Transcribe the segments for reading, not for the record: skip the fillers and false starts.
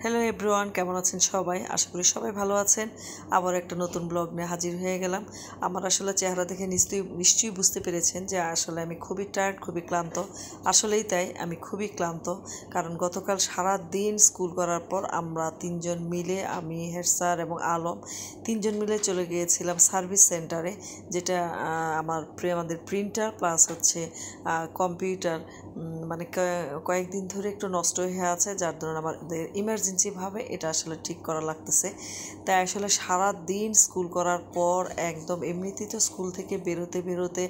Hello everyone, কেমন আছেন সবাই? আশা করি সবাই ভালো আছেন। আবার একটা নতুন ব্লগ নিয়ে হাজির হয়ে গেলাম। আমার আসলে চেহারা দেখে নিশ্চয়ই বুঝতে পেরেছেন যে আসলে আমি খুবই টায়ার্ড, খুবই ক্লান্ত। আসলেই তাই, আমি খুবই ক্লান্ত। কারণ গতকাল সারা দিন স্কুল করার পর আমরা তিনজন মিলে, আমি, হেড স্যার এবং আলম, তিনজন মিলে চলে গিয়েছিলাম সার্ভিস সেন্টারে, যেটা আমাদের প্রিন্টার প্লাস হচ্ছে কম্পিউটার মানে কয়েকদিন ধরে একটু নষ্ট হয়ে আছে, যার ধরুন আমাদের ইমার্জেন্সিভাবে এটা আসলে ঠিক করা লাগতেছে। তাই আসলে সারা দিন স্কুল করার পর একদম এমনিতেই তো স্কুল থেকে বেরোতে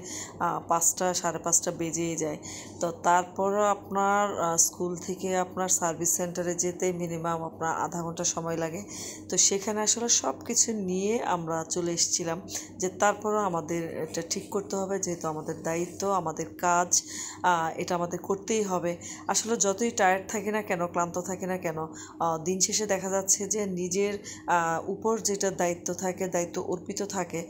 5টা 5:30 বেজেই যায়। তো তারপরও আপনার স্কুল থেকে আপনার সার্ভিস সেন্টারে যেতে মিনিমাম আপনার আধা ঘন্টা সময় লাগে। তো সেখানে আসলে সব কিছু নিয়ে আমরা চলে এসেছিলাম যে তারপরও আমাদের এটা ঠিক করতে হবে, যেহেতু আমাদের দায়িত্ব, আমাদের কাজ, এটা আমাদের করতেই হবে। আসলে যতই টায়ার্ড থাকি না কেন, ক্লান্ত থাকি না কেন, দিন শেষে দেখা যাচ্ছে যে নিজের উপর যেটা দায়িত্ব থাকে, দায়িত্ব অর্পিত থাকে,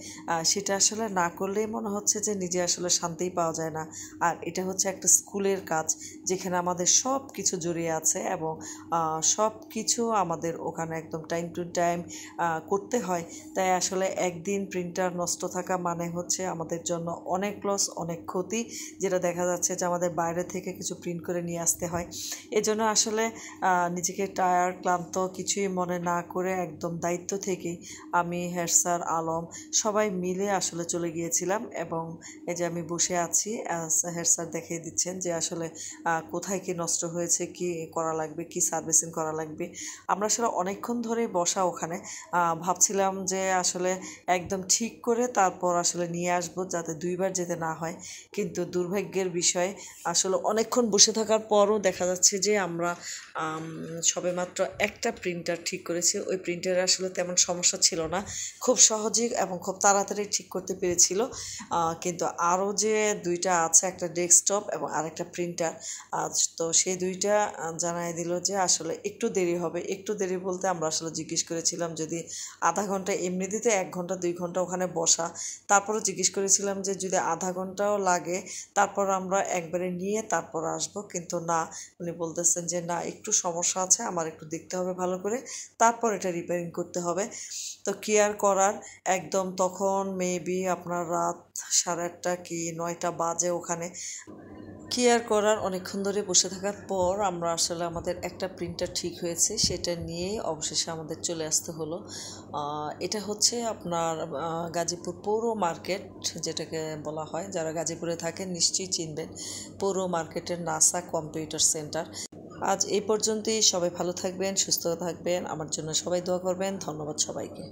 সেটা আসলে না করলেই মনে হচ্ছে যে নিজে আসলে শান্তিই পাওয়া যায় না। আর এটা হচ্ছে একটা স্কুলের কাজ, যেখানে আমাদের সব কিছু জড়িয়ে আছে এবং সব কিছু আমাদের ওখানে একদম টাইম টু টাইম করতে হয়। তাই আসলে একদিন প্রিন্টার নষ্ট থাকা মানে হচ্ছে আমাদের জন্য অনেক লস, অনেক ক্ষতি, যেটা দেখা যাচ্ছে যে আমাদের বাইরে থেকে কিছু প্রিন্ট করে নিয়ে আসতে হয়। এজন্য আসলে নিজেকে টায়ার্ড, ক্লান্ত কিছুই মনে না করে একদম দায়িত্ব থেকেই আমি, হেড স্যার, আলম সবাই মিলে আসলে চলে গিয়েছিলাম। এবং এই যে আমি বসে আছি, হেড স্যার দেখিয়ে দিচ্ছেন যে আসলে কোথায় কি নষ্ট হয়েছে, কি করা লাগবে, কি সার্ভিসিং করা লাগবে। আমরা আসলে অনেকক্ষণ ধরেই বসা ওখানে, ভাবছিলাম যে আসলে একদম ঠিক করে তারপর আসলে নিয়ে আসবো, যাতে দুইবার যেতে না হয়। কিন্তু দুর্ভাগ্যের বিষয়, আসলে অনেকক্ষণ বসে থাকার পরও দেখা যাচ্ছে যে আমরা সবেমাত্র একটা প্রিন্টার ঠিক করেছি। ওই প্রিন্টারে আসলে তেমন সমস্যা ছিল না, খুব সহজেই এবং খুব তাড়াতাড়ি ঠিক করতে পেরেছিল। কিন্তু আরও যে দুইটা আছে, একটা ডেস্কটপ এবং আরেকটা প্রিন্টার, তো সেই দুইটা জানাই দিল যে আসলে একটু দেরি হবে। একটু দেরি বলতে আমরা আসলে জিজ্ঞেস করেছিলাম যদি আধা ঘন্টা, এমনিতে 1 ঘন্টা 2 ঘন্টা ওখানে বসা, তারপরও জিজ্ঞেস করেছিলাম যে যদি আধা ঘন্টাও লাগে তারপর আমরা একবারে নিয়ে তারপর আসব। কিন্তু না, উনি বলতেছেন যে না, একটু সমস্যা আছে, আমার একটু দেখতে হবে ভালো করে, তারপর এটা রিপেয়ারিং করতে হবে। তো কি আর করার, একদম তখন মেবি আপনার রাত 8:30 কি 9টা বাজে ওখানে। কি আর করার, অনেকক্ষণ ধরে বসে থাকার পর আমরা আসলে আমাদের একটা প্রিন্টার ঠিক হয়েছে, সেটা নিয়েই অবশেষে আমাদের চলে আসতে হলো। এটা হচ্ছে আপনার গাজীপুর পৌর মার্কেট, যেটাকে বলা হয়, যারা গাজীপুরে থাকেন নিশ্চয়ই চিনবেন, পৌর মার্কেটের নাসা কম্পিউটার সেন্টার। আজ এই পর্যন্তই। সবাই ভালো থাকবেন, সুস্থ থাকবেন, আমার জন্য সবাই দোয়া করবেন। ধন্যবাদ সবাইকে।